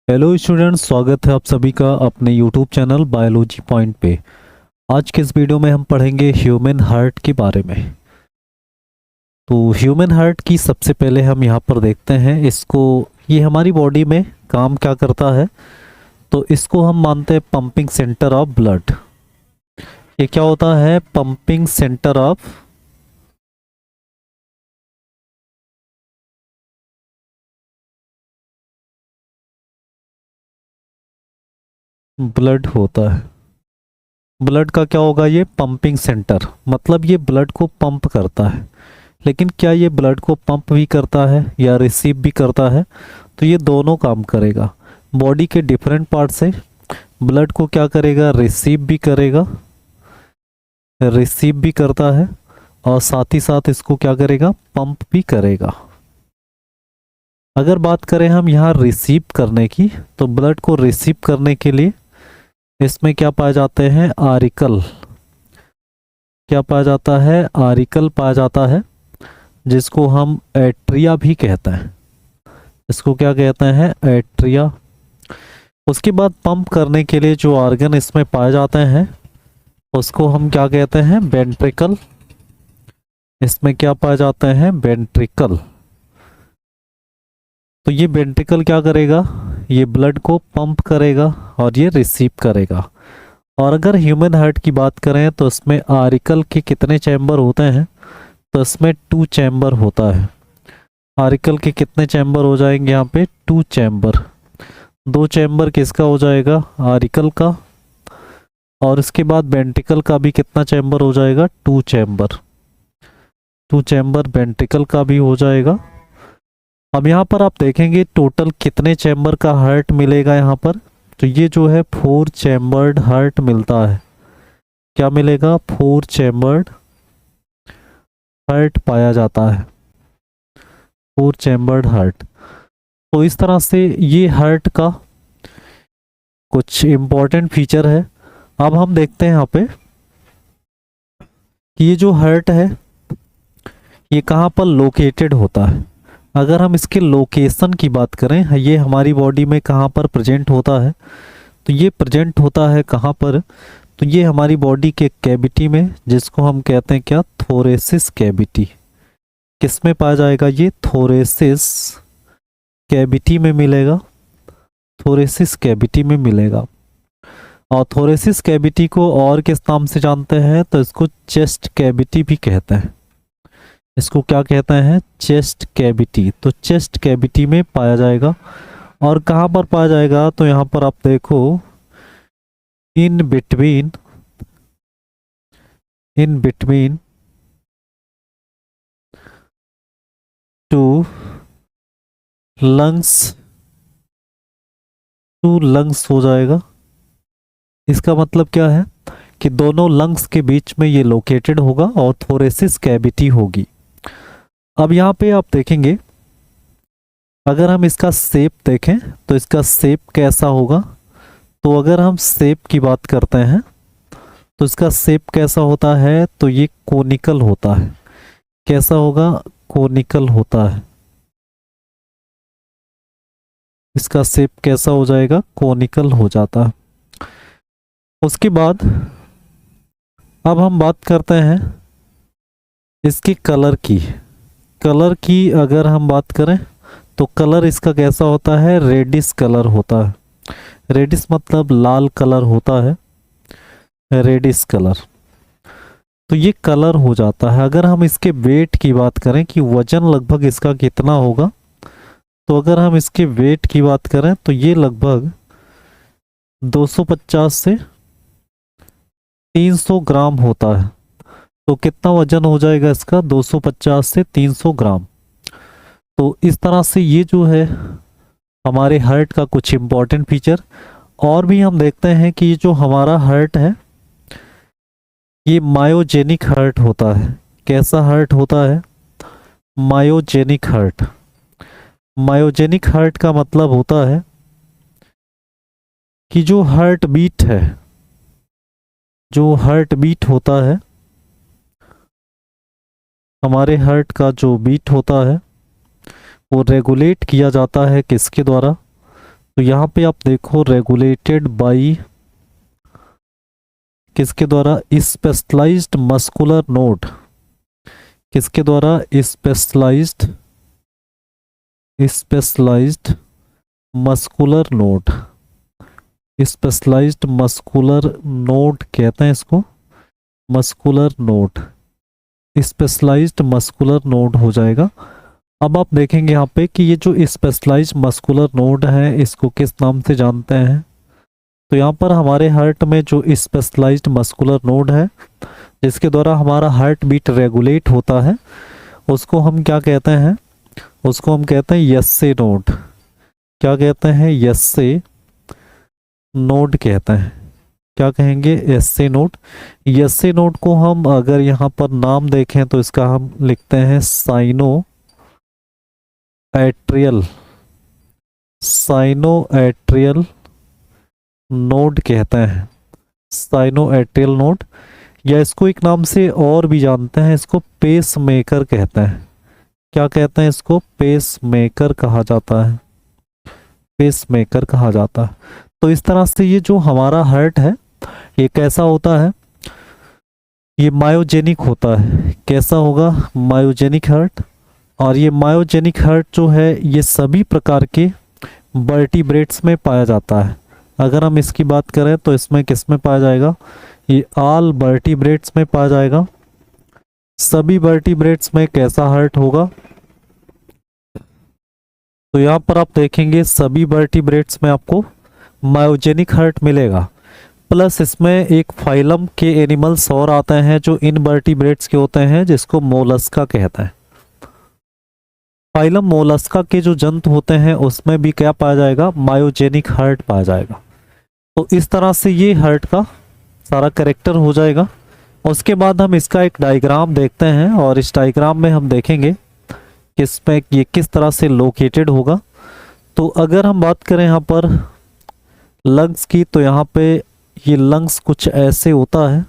Hello students, स्वागत है आप सभी का अपने यूट्यूब चैनल बायोलॉजी पॉइंट पे। आज के इस वीडियो में हम पढ़ेंगे ह्यूमन हार्ट के बारे में। तो ह्यूमन हार्ट की सबसे पहले हम यहाँ पर देखते हैं इसको, ये हमारी बॉडी में काम क्या करता है। तो इसको हम मानते हैं पंपिंग सेंटर ऑफ ब्लड। ये क्या होता है? पंपिंग सेंटर ऑफ ब्लड होता है। ब्लड का क्या होगा? ये पंपिंग सेंटर, मतलब ये ब्लड को पंप करता है। लेकिन क्या ये ब्लड को पंप भी करता है या रिसीव भी करता है? तो ये दोनों काम करेगा। बॉडी के डिफरेंट पार्ट से ब्लड को क्या करेगा? रिसीव भी करेगा, रिसीव भी करता है, और साथ ही साथ इसको क्या करेगा? पंप भी करेगा। अगर बात करें हम यहाँ रिसीव करने की, तो ब्लड को रिसीव करने के लिए इसमें क्या पाए जाते हैं? आरिकल। क्या पाया जाता है? आरिकल पाया जाता है, जिसको हम एट्रिया भी कहते हैं। इसको क्या कहते हैं? एट्रिया। उसके बाद पंप करने के लिए जो ऑर्गन इसमें पाए जाते हैं उसको हम क्या कहते हैं? वेंट्रिकल। इसमें क्या पाए जाते हैं? वेंट्रिकल। तो ये वेंट्रिकल क्या करेगा? ये ब्लड को पंप करेगा और ये रिसीव करेगा। और अगर ह्यूमन हार्ट की बात करें तो इसमें आरिकल के कितने चैम्बर होते हैं? तो इसमें 2 चैम्बर होता है। आरिकल के कितने चैम्बर हो जाएंगे यहाँ पे? 2 चैम्बर। 2 चैम्बर किसका हो जाएगा? आरिकल का। और इसके बाद वेंट्रिकल का भी कितना चैम्बर हो जाएगा? 2 चैम्बर। 2 चैम्बर वेंट्रिकल का भी हो जाएगा। अब यहाँ पर आप देखेंगे टोटल कितने चैम्बर का हार्ट मिलेगा यहाँ पर। तो ये जो है 4 चैम्बर्ड हार्ट मिलता है। क्या मिलेगा? 4 चैम्बर्ड हार्ट पाया जाता है। 4 चैम्बर्ड हार्ट। तो इस तरह से ये हार्ट का कुछ इम्पोर्टेंट फीचर है। अब हम देखते हैं यहाँ पे कि ये जो हार्ट है ये कहाँ पर लोकेटेड होता है। अगर हम इसके लोकेशन की बात करें, ये हमारी बॉडी में कहाँ पर प्रेजेंट होता है, तो ये प्रेजेंट होता है कहाँ पर? तो ये हमारी बॉडी के कैविटी में, जिसको हम कहते हैं क्या? Thoracic cavity. किस में पाया जाएगा? ये थोरेसिस कैविटी में मिलेगा। थोरेसिस कैविटी में मिलेगा। और थोरेसिस कैविटी को और किस नाम से जानते हैं? तो इसको चेस्ट कैविटी भी कहते हैं। इसको क्या कहते हैं? Chest cavity. तो चेस्ट कैविटी में पाया जाएगा। और कहाँ पर पाया जाएगा? तो यहाँ पर आप देखो, in between two lungs, 2 lungs हो जाएगा। इसका मतलब क्या है कि दोनों लंग्स के बीच में ये लोकेटेड होगा और थोरेसिस कैविटी होगी। अब यहाँ पे आप देखेंगे, अगर हम इसका शेप देखें तो इसका शेप कैसा होगा? तो अगर हम शेप की बात करते हैं तो इसका शेप कैसा होता है? तो ये कोनिकल होता है। कैसा होगा? कोनिकल होता है। इसका शेप कैसा हो जाएगा? कोनिकल हो जाता है। उसके बाद अब हम बात करते हैं इसकी कलर की। कलर की अगर हम बात करें तो कलर इसका कैसा होता है? रेडिश कलर होता है। रेडिश मतलब लाल कलर होता है, रेडिश कलर। तो ये कलर हो जाता है। अगर हम इसके वेट की बात करें कि वजन लगभग इसका कितना होगा, तो अगर हम इसके वेट की बात करें तो ये लगभग 250 से 300 ग्राम होता है। तो कितना वजन हो जाएगा इसका? 250 से 300 ग्राम। तो इस तरह से ये जो है हमारे हार्ट का कुछ इम्पोर्टेंट फीचर। और भी हम देखते हैं कि ये जो हमारा हार्ट है ये मायोजेनिक हार्ट होता है। कैसा हार्ट होता है? Myogenic heart. मायोजेनिक हार्ट का मतलब होता है कि जो हार्ट बीट है, जो हार्ट बीट होता है, हमारे हार्ट का जो बीट होता है वो रेगुलेट किया जाता है किसके द्वारा? तो यहाँ पे आप देखो रेगुलेटेड बाई किसके द्वारा, स्पेशलाइज्ड मस्कुलर नोड, किसके द्वारा, specialised specialised muscular node, specialised muscular node कहते हैं इसको, muscular node, specialised muscular node हो जाएगा। अब आप देखेंगे यहाँ पे कि ये जो स्पेशलाइज्ड मस्कुलर नोड है इसको किस नाम से जानते हैं। तो यहाँ पर हमारे हार्ट में जो स्पेशलाइज्ड मस्कुलर नोड है जिसके द्वारा हमारा हार्ट बीट रेगुलेट होता है उसको हम क्या कहते हैं, उसको हम कहते हैं यस्से नोड। क्या कहते हैं, यस्से नोड कहते हैं। क्या कहेंगे, यस्से नोड। यस्से नोड को हम अगर यहाँ पर नाम देखें तो इसका हम लिखते हैं cyano atrial, cyano atrial node कहते हैं, साइनो एट्रियल नोड, या इसको एक नाम से और भी जानते हैं, इसको पेस मेकर कहते हैं। क्या कहते हैं इसको, पेस मेकर कहा जाता है, पेस मेकर कहा जाता है। तो इस तरह से ये जो हमारा हार्ट है ये कैसा होता है, ये मायोजेनिक होता है। कैसा होगा, मायोजेनिक हार्ट। और ये मायोजेनिक हार्ट जो है ये सभी प्रकार के वर्टिब्रेट्स में पाया जाता है। अगर हम इसकी बात करें तो इसमें किस में पाया जाएगा, ये ऑल वर्टिब्रेट्स में पाया जाएगा। सभी वर्टिब्रेट्स में कैसा हार्ट होगा, तो यहाँ पर आप देखेंगे सभी वर्टिब्रेट्स में आपको मायोजेनिक हार्ट मिलेगा। प्लस इसमें एक फाइलम के एनिमल्स और आते हैं जो इन वर्टिब्रेट्स के होते हैं जिसको मोलस्का कहते हैं। फाइलम मोलस्का के जो जंतु होते हैं उसमें भी क्या पाया जाएगा, मायोजेनिक हार्ट पाया जाएगा। तो इस तरह से ये हार्ट का सारा कैरेक्टर हो जाएगा। उसके बाद हम इसका एक डायग्राम देखते हैं और इस डायग्राम में हम देखेंगे कि इसमें ये किस तरह से लोकेटेड होगा। तो अगर हम बात करें यहाँ पर लंग्स की तो यहाँ पे ये लंग्स कुछ ऐसे होता है,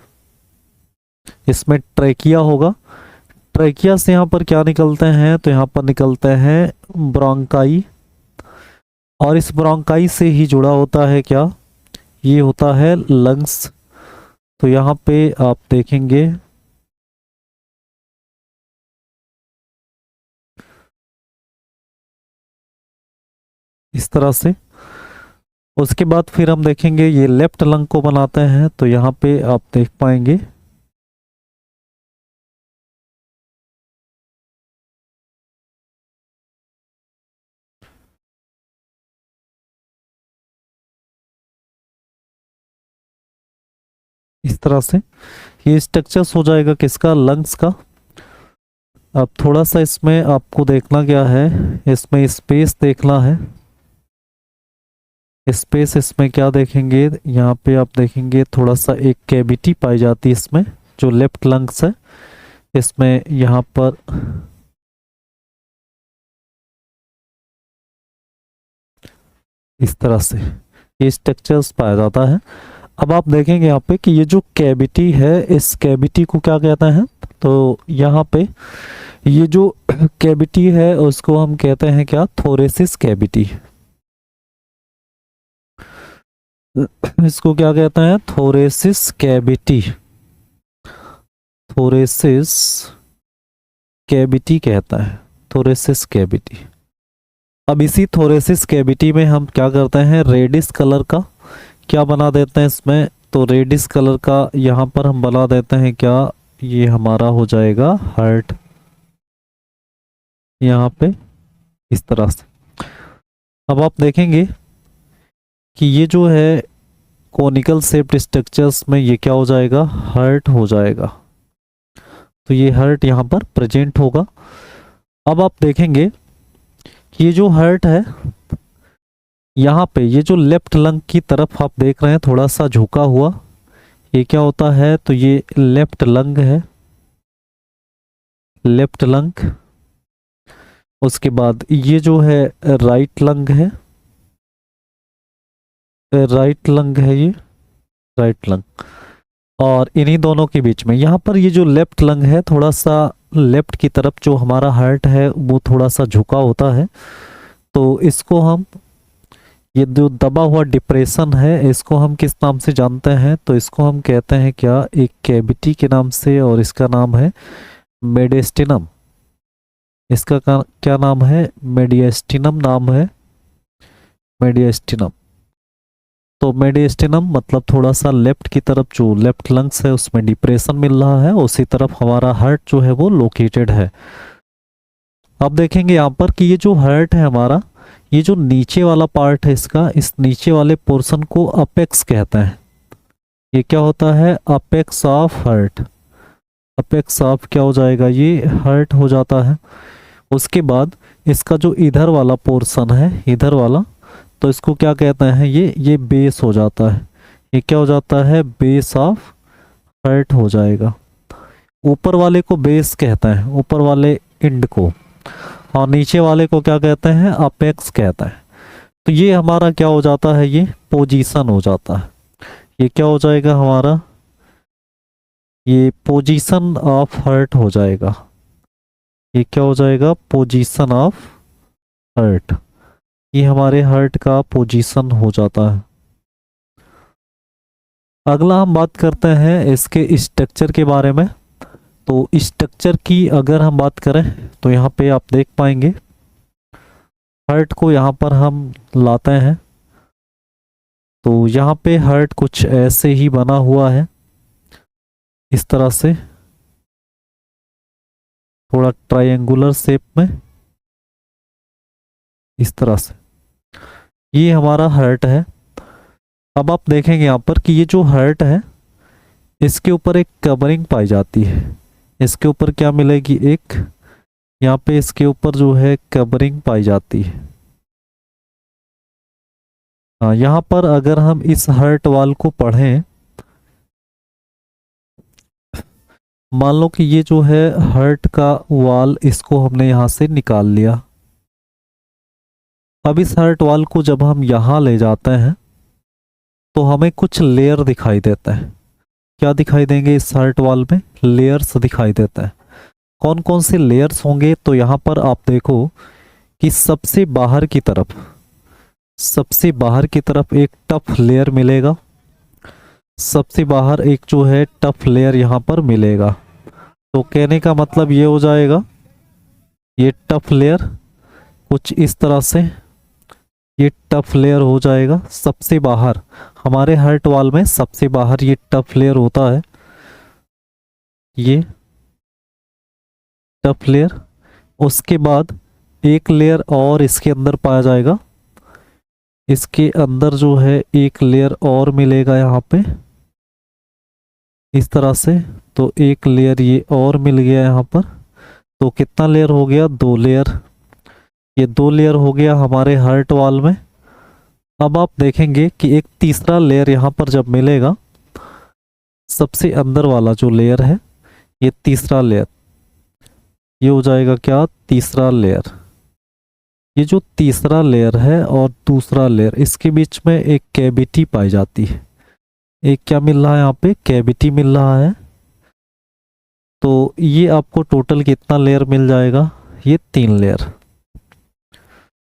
इसमें ट्रेकिया होगा। ट्रेकिया से यहाँ पर क्या निकलते हैं, तो यहाँ पर निकलते हैं ब्रोंकाई, और इस ब्रोंकाई से ही जुड़ा होता है क्या, ये होता है लंग्स। तो यहाँ पे आप देखेंगे इस तरह से। उसके बाद फिर हम देखेंगे ये लेफ्ट लंग को बनाते हैं, तो यहाँ पे आप देख पाएंगे इस तरह से ये स्ट्रक्चर्स हो जाएगा किसका, लंग्स का। अब थोड़ा सा इसमें आपको देखना क्या है, इसमें स्पेस देखना है। स्पेस इसमें क्या देखेंगे, यहाँ पे आप देखेंगे थोड़ा सा एक कैविटी पाई जाती है इसमें, जो लेफ्ट लंग्स है इसमें यहाँ पर इस तरह से ये स्ट्रक्चर्स पाया जाता है। अब आप देखेंगे यहाँ पे कि ये जो कैविटी है इस कैविटी को क्या कहते हैं, तो यहाँ पे ये जो कैविटी है उसको हम कहते हैं क्या, थोरेसिस कैविटी। इसको क्या कहते हैं, थोरेसिस कैविटी, थोरेसिस कैविटी कहता है, थोरेसिस कैविटी। अब इसी थोरेसिस कैविटी में हम क्या करते हैं, रेडिस कलर का क्या बना देते हैं इसमें, तो रेडिस कलर का यहाँ पर हम बना देते हैं क्या, ये हमारा हो जाएगा हार्ट यहाँ पे इस तरह से। अब आप देखेंगे कि ये जो है कोनिकल शेप्ड स्ट्रक्चर्स में ये क्या हो जाएगा, हार्ट हो जाएगा। तो ये हार्ट यहाँ पर प्रेजेंट होगा। अब आप देखेंगे कि ये जो हार्ट है यहाँ पे ये जो लेफ्ट लंग की तरफ आप देख रहे हैं थोड़ा सा झुका हुआ, ये क्या होता है, तो ये लेफ्ट लंग है, लेफ्ट लंग। उसके बाद ये जो है राइट लंग है, राइट लंग है ये, राइट लंग। और इन्हीं दोनों के बीच में यहाँ पर ये जो लेफ्ट लंग है थोड़ा सा लेफ्ट की तरफ जो हमारा हार्ट है वो थोड़ा सा झुका होता है। तो इसको हम ये जो दबा हुआ डिप्रेशन है इसको हम किस नाम से जानते हैं? तो इसको हम कहते हैं क्या, एक कैविटी के नाम से, और इसका नाम है मेडिस्टिनम। इसका क्या नाम है? मेडिस्टिनम नाम है, मेडिस्टिनम। तो मेडिस्टिनम मतलब थोड़ा सा लेफ्ट की तरफ, जो लेफ्ट लंग्स है उसमें डिप्रेशन मिल रहा है, उसी तरफ हमारा हार्ट जो है वो लोकेटेड है। अब देखेंगे यहाँ पर कि ये जो हार्ट है हमारा, ये जो नीचे वाला पार्ट है इसका, इस नीचे वाले पोर्शन को अपेक्स कहते हैं। ये क्या होता है? Apex of heart. Apex of क्या हो जाएगा? ये हार्ट हो जाता है। उसके बाद इसका जो इधर वाला पोर्शन है, इधर वाला, तो इसको क्या कहते हैं? ये बेस हो जाता है। ये क्या हो जाता है? बेस ऑफ हार्ट हो जाएगा। ऊपर वाले को बेस कहते हैं, ऊपर वाले एंड को, और नीचे वाले को क्या कहते हैं? अपेक्स कहते हैं। तो ये हमारा क्या हो जाता है? ये पोजीशन हो जाता है। ये क्या हो जाएगा हमारा? ये पोजीशन ऑफ हार्ट हो जाएगा। ये क्या हो जाएगा? Position of heart. ये हमारे हार्ट का पोजीशन हो जाता है। अगला हम बात करते हैं इसके स्ट्रक्चर के बारे में। तो स्ट्रक्चर की अगर हम बात करें तो यहाँ पे आप देख पाएंगे, हार्ट को यहाँ पर हम लाते हैं तो यहाँ पे हार्ट कुछ ऐसे ही बना हुआ है, इस तरह से, थोड़ा ट्रायंगुलर शेप में, इस तरह से। ये हमारा हार्ट है। अब आप देखेंगे यहाँ पर कि ये जो हार्ट है इसके ऊपर एक कवरिंग पाई जाती है। इसके ऊपर क्या मिलेगी? एक, यहाँ पे इसके ऊपर जो है कवरिंग पाई जाती है। हाँ, यहाँ पर अगर हम इस हार्ट वाल को पढ़ें, मान लो कि ये जो है हार्ट का वाल, इसको हमने यहाँ से निकाल लिया। अब इस हार्ट वाल को जब हम यहाँ ले जाते हैं तो हमें कुछ लेयर दिखाई देता है। क्या दिखाई देंगे? इस हार्ट वाल में लेयर्स दिखाई देता है। कौन कौन से लेयर्स होंगे? तो यहाँ पर आप देखो कि सबसे बाहर की तरफ, सबसे बाहर की तरफ एक टफ लेयर मिलेगा। सबसे बाहर एक जो है टफ लेयर यहाँ पर मिलेगा। तो कहने का मतलब ये हो जाएगा, ये टफ लेयर कुछ इस तरह से, ये टफ लेयर हो जाएगा सबसे बाहर। हमारे हार्ट वाल में सबसे बाहर ये टफ लेयर होता है, ये टफ लेयर। उसके बाद एक लेयर और इसके अंदर पाया जाएगा, इसके अंदर जो है एक लेयर और मिलेगा यहाँ पे, इस तरह से। तो एक लेयर ये और मिल गया यहाँ पर। तो कितना लेयर हो गया? 2 लेयर। ये 2 लेयर हो गया हमारे हार्ट वाल में। अब आप देखेंगे कि एक तीसरा लेयर यहाँ पर जब मिलेगा, सबसे अंदर वाला जो लेयर है, ये तीसरा लेयर, ये हो जाएगा क्या? तीसरा लेयर। ये जो तीसरा लेयर है और दूसरा लेयर, इसके बीच में एक कैविटी पाई जाती है। एक क्या मिल रहा है यहाँ पे? कैविटी मिल रहा है। तो ये आपको टोटल कितना लेयर मिल जाएगा? ये 3 लेयर।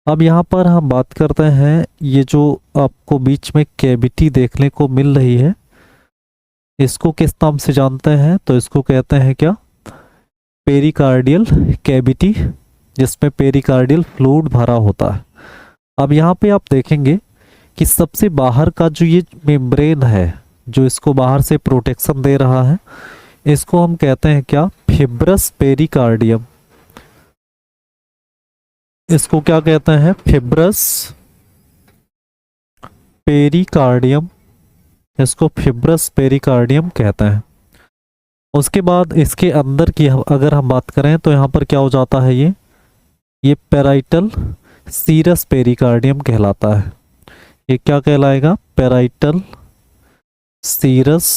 अब यहाँ पर हम बात करते हैं, ये जो आपको बीच में कैविटी देखने को मिल रही है, इसको किस नाम से जानते हैं? तो इसको कहते हैं क्या? पेरिकार्डियल कैविटी, जिसमें पेरिकार्डियल फ्लूइड भरा होता है। अब यहाँ पे आप देखेंगे कि सबसे बाहर का जो ये मेम्ब्रेन है, जो इसको बाहर से प्रोटेक्शन दे रहा है, इसको हम कहते हैं क्या? Fibrous pericardium. इसको क्या कहते हैं? Fibrous pericardium. इसको फिब्रस पेरिकार्डियम कहते हैं। उसके बाद इसके अंदर की अगर हम बात करें तो यहाँ पर क्या हो जाता है? ये पेराइटल सीरस पेरिकार्डियम कहलाता है। ये क्या कहलाएगा? Parietal serous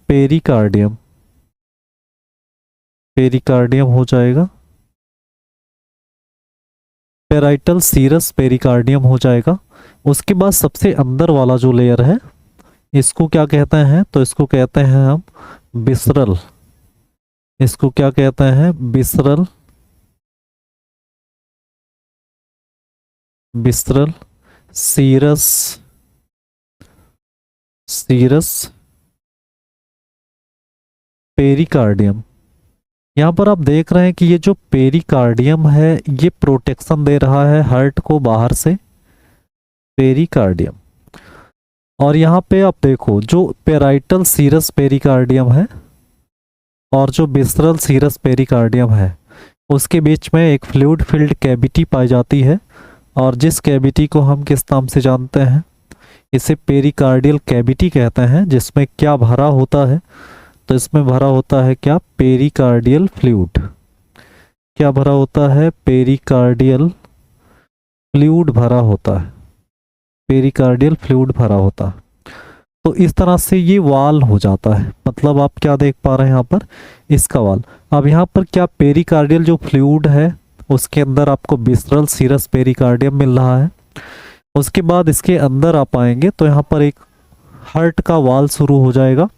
pericardium. पेरिकार्डियम हो जाएगा, पेराइटल सीरस पेरिकार्डियम हो जाएगा। उसके बाद सबसे अंदर वाला जो लेयर है, इसको क्या कहते हैं? तो इसको कहते हैं हम विसरल। इसको क्या कहते हैं? Visceral visceral serous serous pericardium. यहाँ पर आप देख रहे हैं कि ये जो पेरिकार्डियम है ये प्रोटेक्शन दे रहा है हार्ट को बाहर से, पेरिकार्डियम। और यहाँ पे आप देखो जो पेराइटल सीरस पेरिकार्डियम है और जो विसरल सीरस पेरिकार्डियम है उसके बीच में एक फ्लूइड फिल्ड कैविटी पाई जाती है, और जिस कैविटी को हम किस नाम से जानते हैं, इसे पेरिकार्डियल कैविटी कहते हैं। जिसमें क्या भरा होता है, तो इसमें भरा होता है क्या, पेरिकार्डियल फ्लूइड। क्या भरा होता है, पेरिकार्डियल फ्लूइड भरा होता है, पेरिकार्डियल फ्लूइड भरा होता है। तो इस तरह से ये वाल हो जाता है। मतलब आप क्या देख पा रहे हैं यहाँ पर, इसका वाल। अब यहाँ पर क्या पेरिकार्डियल जो फ्लूइड है उसके अंदर आपको विसरल सीरस पेरिकार्डियम मिल रहा है। उसके बाद इसके अंदर आप आएंगे तो यहाँ पर एक हार्ट का वाल शुरू हो जाएगा,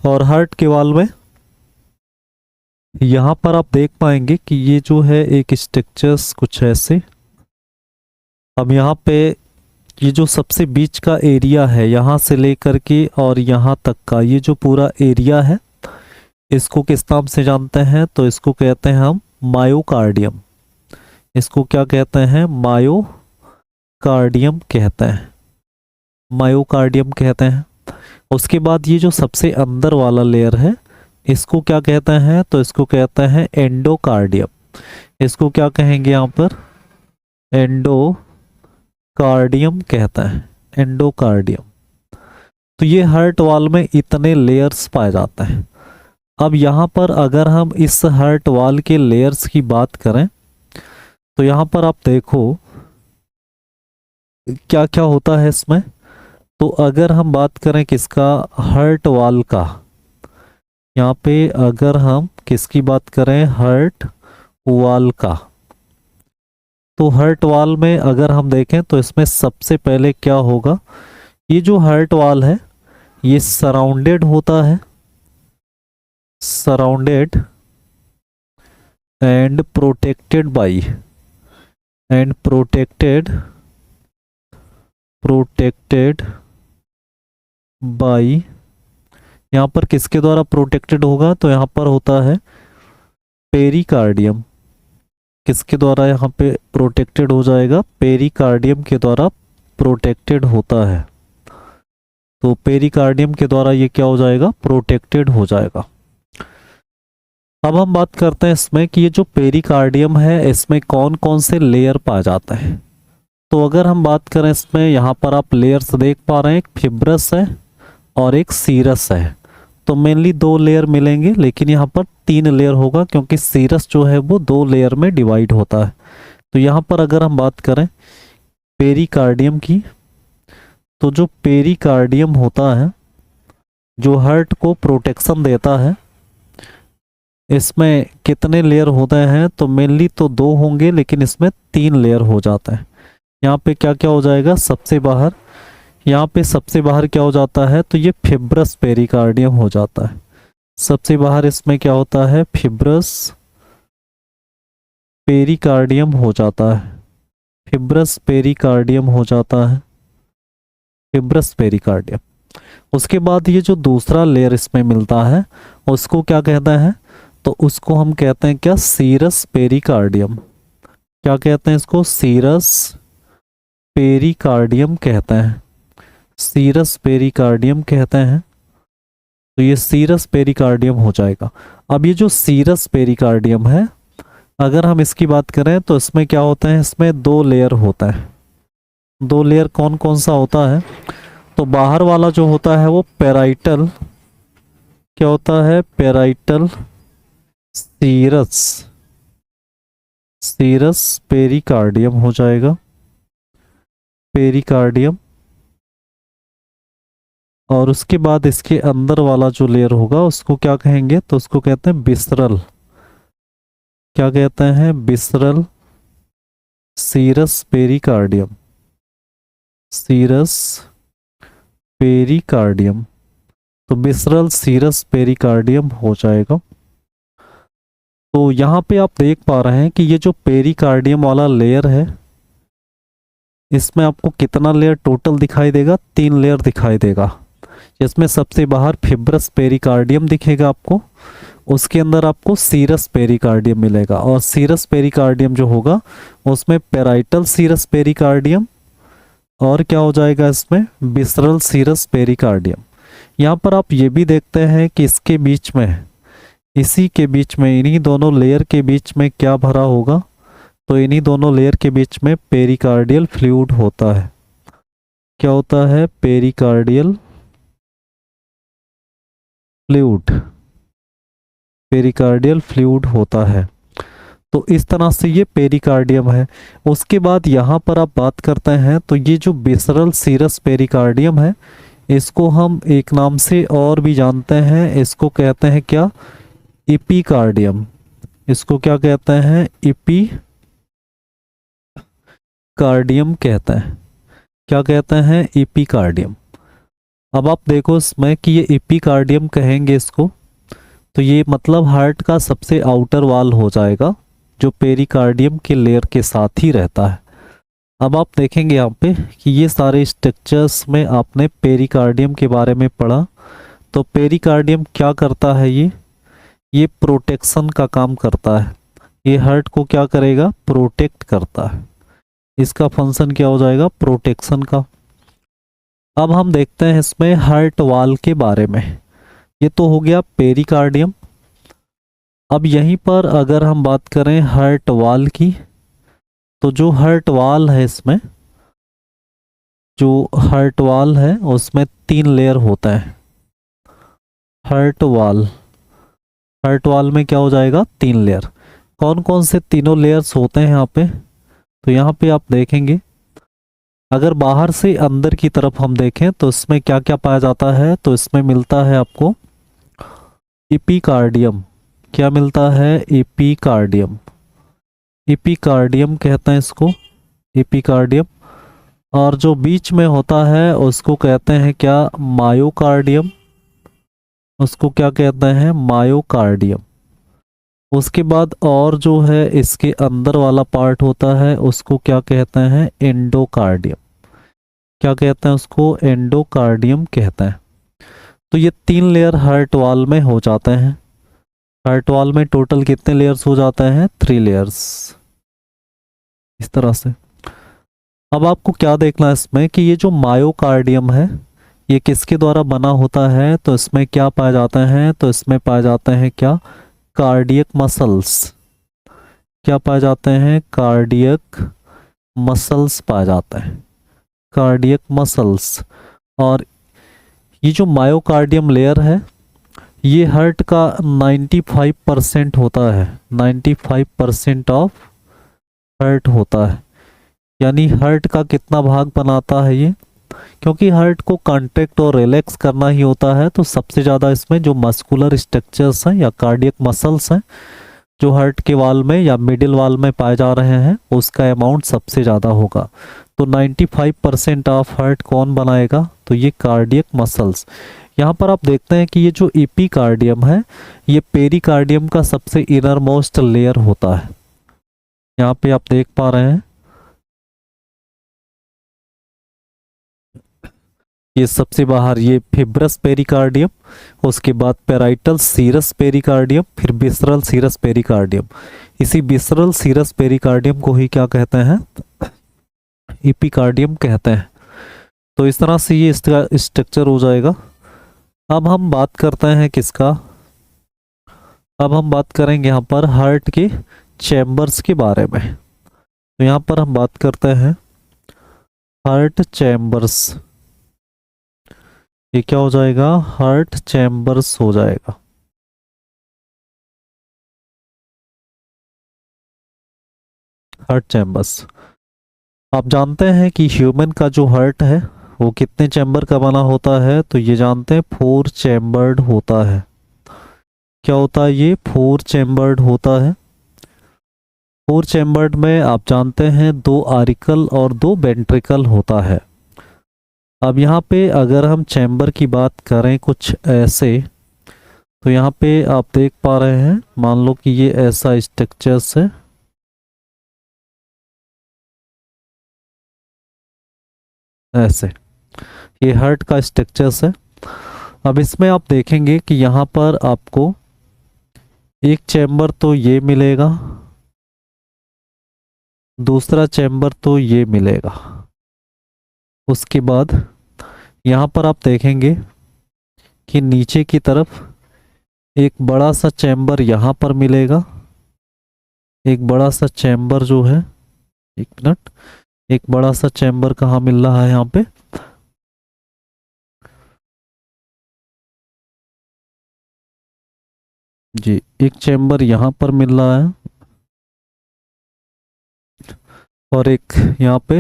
और हार्ट के वाल में यहाँ पर आप देख पाएंगे कि ये जो है एक स्ट्रक्चर्स कुछ ऐसे। अब यहाँ पे ये जो सबसे बीच का एरिया है यहाँ से लेकर के और यहाँ तक का ये जो पूरा एरिया है, इसको किस नाम से जानते हैं, तो इसको कहते हैं हम मायोकार्डियम। इसको क्या कहते हैं, मायोकार्डियम कहते हैं, मायोकार्डियम कहते हैं। उसके बाद ये जो सबसे अंदर वाला लेयर है इसको क्या कहते हैं, तो इसको कहते हैं एंडोकार्डियम। इसको क्या कहेंगे यहाँ पर, एंडोकार्डियम कहता है, एंडोकार्डियम। तो ये हार्ट वाल में इतने लेयर्स पाए जाते हैं। अब यहाँ पर अगर हम इस हार्ट वाल के लेयर्स की बात करें तो यहाँ पर आप देखो क्या क्या होता है इसमें। तो अगर हम बात करें किसका, हार्ट वाल का, यहाँ पे अगर हम किसकी बात करें, हार्ट वाल का, तो हार्ट वाल में अगर हम देखें तो इसमें सबसे पहले क्या होगा, ये जो हार्ट वाल है ये सराउंडेड होता है, surrounded and protected by, and protected by. यहाँ पर किसके द्वारा प्रोटेक्टेड होगा, तो यहाँ पर होता है पेरिकार्डियम। किसके द्वारा यहाँ पे प्रोटेक्टेड हो जाएगा, पेरिकार्डियम के द्वारा प्रोटेक्टेड होता है। तो पेरिकार्डियम के द्वारा ये क्या हो जाएगा, प्रोटेक्टेड हो जाएगा। अब हम बात करते हैं इसमें कि ये जो पेरिकार्डियम है इसमें कौन कौन से लेयर पाए जाते हैं। तो अगर हम बात करें इसमें, यहाँ पर आप लेयर्स देख पा रहे हैं, एक फिब्रस है और एक सीरस है। तो मेनली 2 लेयर मिलेंगे, लेकिन यहाँ पर 3 लेयर होगा क्योंकि सीरस जो है वो 2 लेयर में डिवाइड होता है। तो यहाँ पर अगर हम बात करें पेरिकार्डियम की, तो जो पेरिकार्डियम होता है जो हार्ट को प्रोटेक्शन देता है, इसमें कितने लेयर होते हैं, तो मेनली तो 2 होंगे लेकिन इसमें 3 लेयर हो जाता है। यहाँ पे क्या क्या हो जाएगा, सबसे बाहर, यहाँ पे सबसे बाहर क्या हो जाता है, तो ये फिब्रस पेरिकार्डियम हो जाता है। सबसे बाहर इसमें क्या होता है, फिब्रस पेरिकार्डियम हो जाता है, फिब्रस पेरिकार्डियम हो जाता है, फिब्रस पेरिकार्डियम। उसके बाद ये जो दूसरा लेयर इसमें मिलता है उसको क्या कहते हैं, तो उसको हम कहते हैं क्या, सीरस पेरिकार्डियम। क्या कहते हैं इसको, सीरस पेरिकार्डियम कहते हैं, सीरस पेरिकार्डियम कहते हैं। तो ये सीरस पेरिकार्डियम हो जाएगा। अब ये जो सीरस पेरिकार्डियम है अगर हम इसकी बात करें तो इसमें क्या होता है, इसमें 2 लेयर होता है। 2 लेयर कौन कौन सा होता है, तो बाहर वाला जो होता है वो पेराइटल, क्या होता है, पेराइटल सीरस, सीरस पेरिकार्डियम हो जाएगा, पेरिकार्डियम। और उसके बाद इसके अंदर वाला जो लेयर होगा उसको क्या कहेंगे, तो उसको कहते हैं विसरल। क्या कहते हैं, visceral serous pericardium, serous pericardium. तो विसरल सीरस पेरिकार्डियम हो जाएगा। तो यहाँ पे आप देख पा रहे हैं कि ये जो पेरिकार्डियम वाला लेयर है, इसमें आपको कितना लेयर टोटल दिखाई देगा? 3 लेयर दिखाई देगा। जिसमें सबसे बाहर फिब्रस पेरिकार्डियम दिखेगा आपको, उसके अंदर आपको सीरस पेरिकार्डियम मिलेगा, और सीरस पेरिकार्डियम जो होगा उसमें पेराइटल सीरस पेरिकार्डियम, और क्या हो जाएगा इसमें? Visceral serous pericardium. यहाँ पर आप ये भी देखते हैं कि इसके बीच में, इसी के बीच में, इन्हीं दोनों लेयर के बीच में क्या भरा होगा? तो इन्हीं दोनों लेयर के बीच में पेरिकार्डियल फ्लूइड होता है। क्या होता है? पेरिकार्डियल फ्लूइड, पेरिकार्डियल फ्लूइड होता है। तो इस तरह से ये पेरिकार्डियम है। उसके बाद यहाँ पर आप बात करते हैं तो ये जो विसरल सीरस पेरिकार्डियम है, इसको हम एक नाम से और भी जानते हैं, इसको कहते हैं क्या? इपिकार्डियम। इसको क्या कहते हैं? इपिकार्डियम कहते हैं। क्या कहते हैं? इपिकार्डियम। अब आप देखो इसमें कि ये इपिकार्डियम कहेंगे इसको, तो ये मतलब हार्ट का सबसे आउटर वाल हो जाएगा, जो पेरिकार्डियम के लेयर के साथ ही रहता है। अब आप देखेंगे यहाँ पे कि ये सारे स्ट्रक्चर्स में आपने पेरिकार्डियम के बारे में पढ़ा। तो पेरिकार्डियम क्या करता है? ये प्रोटेक्शन का काम करता है। ये हार्ट को क्या करेगा? प्रोटेक्ट करता है। इसका फंक्शन क्या हो जाएगा? प्रोटेक्शन का। अब हम देखते हैं इसमें हार्ट वाल के बारे में। ये तो हो गया पेरिकार्डियम। अब यहीं पर अगर हम बात करें हार्ट वाल की, तो जो हार्ट वाल है इसमें, जो हार्ट वाल है उसमें 3 लेयर होता है। हार्ट वाल, हार्ट वाल में क्या हो जाएगा? 3 लेयर। कौन कौन से तीनों लेयर्स होते हैं यहाँ पे? तो यहाँ पे आप देखेंगे, अगर बाहर से अंदर की तरफ हम देखें तो इसमें क्या क्या पाया जाता है? तो इसमें मिलता है आपको इपिकार्डियम। क्या मिलता है? इपिकार्डियम। इपिकार्डियम कहते हैं इसको, इपिकार्डियम। और जो बीच में होता है उसको कहते हैं क्या? मायोकार्डियम। उसको क्या कहते हैं? मायोकार्डियम। उसके बाद और जो है इसके अंदर वाला पार्ट होता है उसको क्या कहते हैं? एंडोकार्डियम। क्या कहते हैं उसको? एंडोकार्डियम कहते हैं। तो ये 3 लेयर हार्ट वाल में हो जाते हैं। हार्ट वाल में टोटल कितने लेयर्स हो जाते हैं? 3 लेयर्स। इस तरह से। अब आपको क्या देखना है इसमें कि ये जो मायोकार्डियम है ये किसके द्वारा बना होता है? तो इसमें क्या पाए जाते हैं? तो इसमें पाए जाते हैं क्या? Cardiac muscles. क्या पाए जाते हैं? कार्डियक मसल्स पाए जाते हैं, कार्डियक मसल्स। और ये जो मायोकार्डियम लेयर है ये हार्ट का 95% होता है। 95% ऑफ हार्ट होता है। यानी हार्ट का कितना भाग बनाता है ये? क्योंकि हार्ट को कॉन्ट्रैक्ट और रिलैक्स करना ही होता है, तो सबसे ज़्यादा इसमें जो मस्कुलर स्ट्रक्चर्स हैं या कार्डियक मसल्स हैं जो हार्ट के वाल में या मिडिल वाल में पाए जा रहे हैं, उसका अमाउंट सबसे ज़्यादा होगा। तो 95% ऑफ हार्ट कौन बनाएगा? तो ये कार्डियक मसल्स। यहाँ पर आप देखते हैं कि ये जो इपिकार्डियम है ये पेरिकार्डियम का सबसे इनर मोस्ट लेयर होता है। यहाँ पे आप देख पा रहे हैं ये सबसे बाहर ये फिब्रस पेरिकार्डियम, उसके बाद पेराइटल सीरस पेरिकार्डियम, फिर विसरल सीरस पेरिकार्डियम। इसी विसरल सीरस पेरिकार्डियम को ही क्या कहते हैं? इपिकार्डियम कहते हैं। तो इस तरह से ये इसका स्ट्रक्चर हो जाएगा। अब हम बात करते हैं किसका? अब हम बात करेंगे यहाँ पर हार्ट के चैम्बर्स के बारे में। तो यहाँ पर हम बात करते हैं हार्ट चैम्बर्स। ये क्या हो जाएगा? हार्ट चैम्बर्स हो जाएगा। Heart chambers. आप जानते हैं कि ह्यूमन का जो हार्ट है वो कितने चैम्बर का बना होता है? तो ये जानते हैं 4 चैम्बर्ड होता है। क्या होता है ये? 4 चैम्बर्ड होता है। 4 चैम्बर्ड में आप जानते हैं 2 आरिकल और 2 वेंट्रिकल होता है। अब यहाँ पे अगर हम चैम्बर की बात करें कुछ ऐसे, तो यहाँ पे आप देख पा रहे हैं, मान लो कि ये ऐसा स्ट्रक्चर्स है, ऐसे ये हार्ट का स्ट्रक्चर्स है। अब इसमें आप देखेंगे कि यहाँ पर आपको एक चैम्बर तो ये मिलेगा, दूसरा चैम्बर तो ये मिलेगा। उसके बाद यहाँ पर आप देखेंगे कि नीचे की तरफ एक बड़ा सा चैम्बर यहाँ पर मिलेगा, एक बड़ा सा चैम्बर जो है, एक मिनट, एक बड़ा सा चैम्बर कहाँ मिल रहा है यहाँ पे, जी एक चैम्बर यहाँ पर मिल रहा है और एक यहाँ पे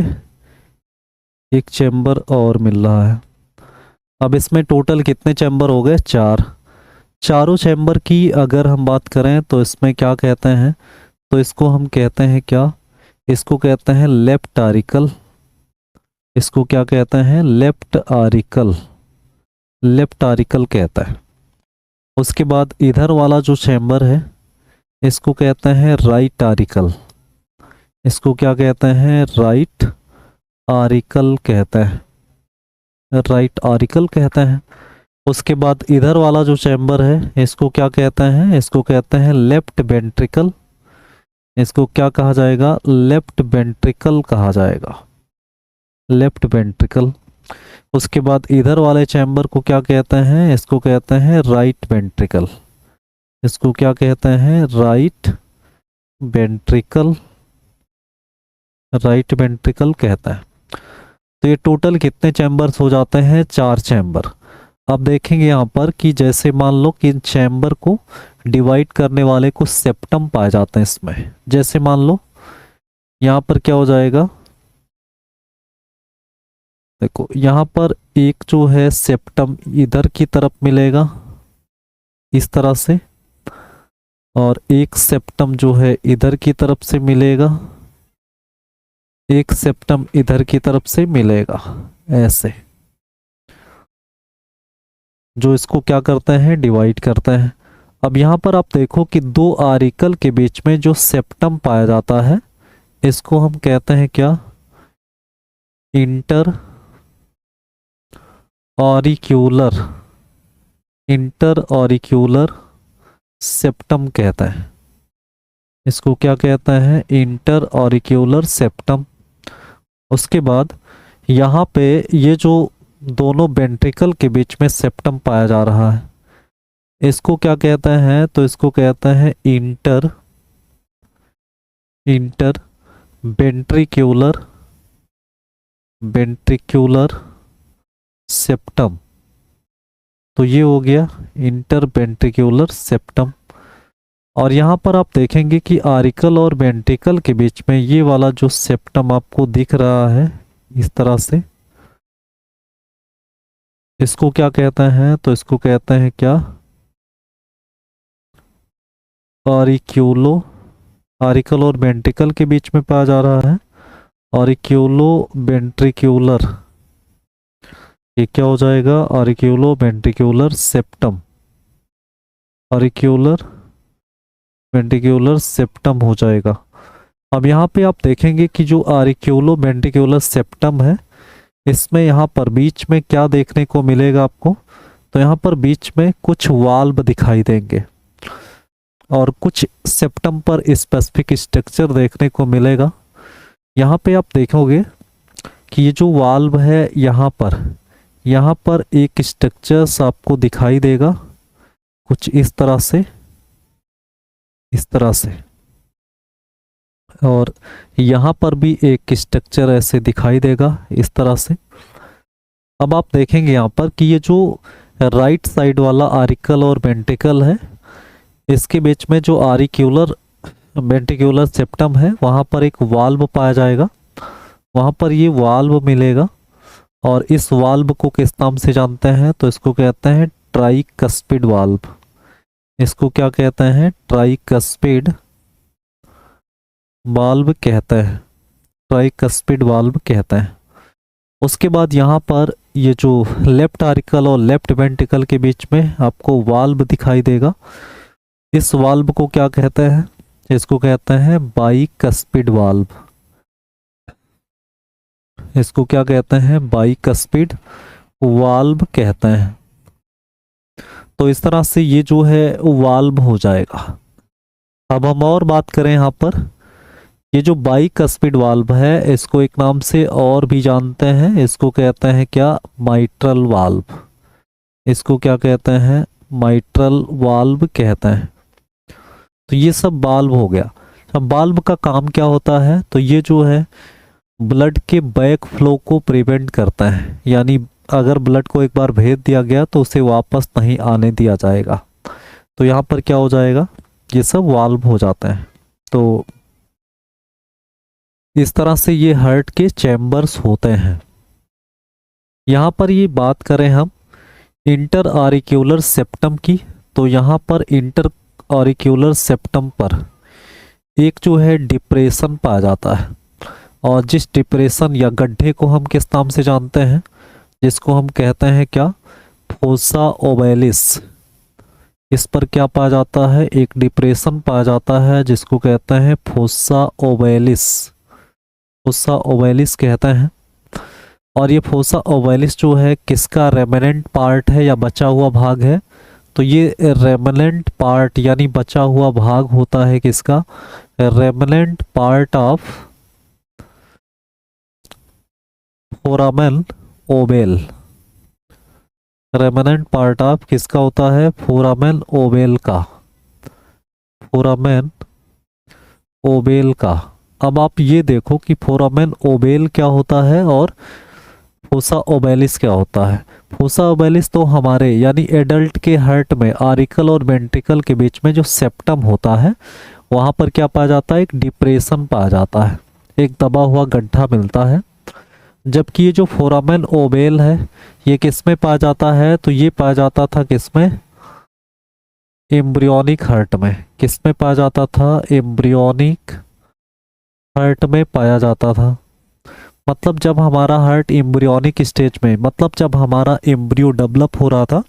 एक चैम्बर और मिल रहा है। अब इसमें टोटल कितने चैम्बर हो गए? 4। चारों चैम्बर की अगर हम बात करें तो इसमें क्या कहते हैं, तो इसको हम कहते हैं क्या, इसको कहते हैं लेफ्ट आरिकल, इसको क्या कहते हैं? लेफ्ट आरिकल, लेफ्ट आरिकल कहता है। उसके बाद इधर वाला जो चैम्बर है इसको कहते हैं राइट आरिकल, इसको क्या कहते हैं? राइट आरिकल कहते हैं, राइट आरिकल कहते हैं। उसके बाद इधर वाला जो चैम्बर है इसको क्या कहते हैं? इसको कहते हैं लेफ्ट वेंट्रिकल, इसको क्या कहा जाएगा? लेफ्ट वेंट्रिकल कहा जाएगा, लेफ्ट वेंट्रिकल। उसके बाद इधर वाले चैम्बर को क्या कहते हैं? इसको कहते हैं राइट वेंट्रिकल, इसको क्या कहते हैं? राइट वेंट्रिकल, राइट वेंट्रिकल कहता है। तो ये टोटल कितने चैम्बर्स हो जाते हैं? 4 चैम्बर। अब देखेंगे यहाँ पर कि जैसे मान लो कि इन चैम्बर को डिवाइड करने वाले को सेप्टम पाए जाते हैं इसमें। जैसे मान लो यहाँ पर क्या हो जाएगा, देखो यहाँ पर एक जो है सेप्टम इधर की तरफ मिलेगा इस तरह से, और एक सेप्टम जो है इधर की तरफ से मिलेगा, एक सेप्टम इधर की तरफ से मिलेगा, ऐसे, जो इसको क्या करते हैं? डिवाइड करते हैं। अब यहाँ पर आप देखो कि 2 आरिकल के बीच में जो सेप्टम पाया जाता है इसको हम कहते हैं क्या? Interauricular, interauricular septum कहता है, इसको क्या कहता है? Interauricular septum. उसके बाद यहाँ पे ये जो दोनों वेंट्रिकल के बीच में सेप्टम पाया जा रहा है इसको क्या कहते हैं? तो इसको कहते हैं inter, inter ventricular, ventricular septum. तो ये हो गया इंटर वेंट्रिक्यूलर सेप्टम। और यहाँ पर आप देखेंगे कि आरिकल और वेंट्रिकल के बीच में ये वाला जो सेप्टम आपको दिख रहा है इस तरह से, इसको क्या कहते हैं? तो इसको कहते हैं क्या? ऑरिक्यूलो, आरिकल और वेंट्रिकल के बीच में पाया जा रहा है ऑरिक्यूलो वेंट्रिक्यूलर, ये क्या हो जाएगा? ऑरिक्यूलो वेंट्रिक्यूलर सेप्टम, ऑरिक्यूलर वेंट्रिक्यूलर सेप्टम हो जाएगा। अब यहाँ पे आप देखेंगे कि जो ऑरिक्यूलो वेंट्रिक्यूलर सेप्टम है इसमें यहाँ पर बीच में क्या देखने को मिलेगा आपको? तो यहाँ पर बीच में कुछ वाल्व दिखाई देंगे और कुछ सेप्टम पर स्पेसिफिक स्ट्रक्चर देखने को मिलेगा। यहाँ पे आप देखोगे कि ये जो वाल्व है यहाँ पर एक स्ट्रक्चर्स आपको दिखाई देगा कुछ इस तरह से, इस तरह से, और यहाँ पर भी एक स्ट्रक्चर ऐसे दिखाई देगा इस तरह से। अब आप देखेंगे यहाँ पर कि ये जो राइट साइड वाला आरिकल और वेंट्रिकल है इसके बीच में जो आरिक्यूलर वेंट्रिक्यूलर सेप्टम है वहाँ पर एक वाल्व पाया जाएगा, वहाँ पर ये वाल्व मिलेगा। और इस वाल्व को किस नाम से जानते हैं? तो इसको कहते हैं ट्राइकस्पिड वाल्व, इसको क्या कहते हैं? ट्राइकस्पिड वाल्व कहते हैं, ट्राइकस्पिड वाल्व कहते हैं। उसके बाद यहाँ पर ये जो लेफ्ट आरिकल और लेफ्ट वेंट्रिकल के बीच में आपको वाल्व दिखाई देगा। इस वाल्व को क्या कहते हैं? इसको कहते हैं बाइकस्पिड वाल्व। इसको क्या कहते हैं? बाइकस्पिड वाल्व कहते हैं। तो इस तरह से ये जो है वाल्व हो जाएगा। अब हम और बात करें यहाँ पर, ये जो बाइकस्पिड वाल्व है इसको एक नाम से और भी जानते हैं, इसको कहते हैं क्या? Mitral valve. इसको क्या कहते हैं? माइट्रल वाल्व कहते हैं। तो ये सब वाल्व हो गया। अब वाल्व का काम क्या होता है? तो ये जो है ब्लड के बैक फ्लो को प्रिवेंट करता है, यानी अगर ब्लड को एक बार भेज दिया गया तो उसे वापस नहीं आने दिया जाएगा। तो यहाँ पर क्या हो जाएगा? ये सब वाल्व हो जाते हैं। तो इस तरह से ये हार्ट के चैम्बर्स होते हैं। यहाँ पर ये बात करें हम इंटर ऑरिक्यूलर सेप्टम की, तो यहाँ पर इंटर ऑरिक्यूलर सेप्टम पर एक जो है डिप्रेशन पाया जाता है, और जिस डिप्रेशन या गड्ढे को हम किस नाम से जानते हैं? जिसको हम कहते हैं क्या? Fossa ovalis. इस पर क्या पाया जाता है? एक डिप्रेशन पाया जाता है जिसको कहते हैं फोसा ओवेलिस। फोसा ओवेलिस कहते हैं। और ये फोसा ओवेलिस जो है किसका रेमिनेंट पार्ट है या बचा हुआ भाग है? तो ये रेमिनेंट पार्ट यानी बचा हुआ भाग होता है किसका? Remnant part of foramen ovale. Remnant part of किसका होता है? फोरामेन ओवेल का। फोरामेन ओवेल का। अब आप ये देखो कि फोरामेन ओवेल क्या होता है और फोसा ओवेलिस क्या होता है। फोसा ओवेलिस तो हमारे यानी एडल्ट के हार्ट में आरिकल और वेंट्रिकल के बीच में जो सेप्टम होता है वहाँ पर क्या पाया जाता है? एक डिप्रेशन पाया जाता है, एक दबा हुआ गड्ढा मिलता है। जबकि ये जो फोरामेन ओवेल है ये किस में पाया जाता है? तो ये पाया जाता था किसमें? एम्ब्रियोनिक हार्ट में। किस में पाया जाता था? एम्ब्रियोनिक हार्ट में पाया जाता था। मतलब जब हमारा हार्ट एम्ब्रियोनिक स्टेज में, मतलब जब हमारा एम्ब्रियो डेवलप हो रहा था,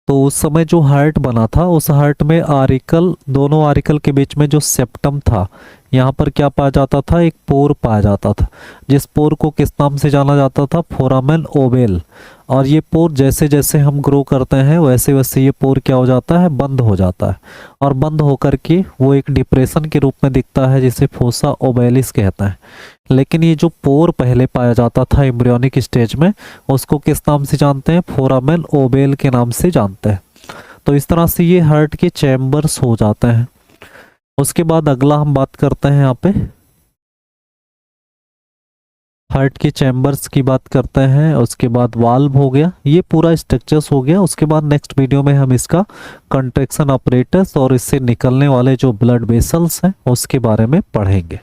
तो उस समय जो हार्ट बना था उस हार्ट में आरिकल, दोनों आरिकल के बीच में जो सेप्टम था यहाँ पर क्या पाया जाता था? एक पोर पाया जाता था, जिस पोर को किस नाम से जाना जाता था? Foramen ovale. और ये पोर जैसे जैसे हम ग्रो करते हैं वैसे वैसे ये पोर क्या हो जाता है? बंद हो जाता है, और बंद होकर के वो एक डिप्रेशन के रूप में दिखता है जिसे फोसा ओवेलिस कहता है। लेकिन ये जो पोर पहले पाया जाता था एम्ब्रियोनिक स्टेज में उसको किस नाम से जानते हैं? फोरामेन ओवेल के नाम से जानते हैं। तो इस तरह से ये हार्ट के चैम्बर्स हो जाते हैं। उसके बाद अगला हम बात करते हैं यहाँ पे हार्ट के चैम्बर्स की बात करते हैं। उसके बाद वाल्व हो गया, ये पूरा स्ट्रक्चर्स हो गया। उसके बाद नेक्स्ट वीडियो में हम इसका कंट्रैक्शन ऑपरेटर्स और इससे निकलने वाले जो ब्लड वेसल्स हैं उसके बारे में पढ़ेंगे।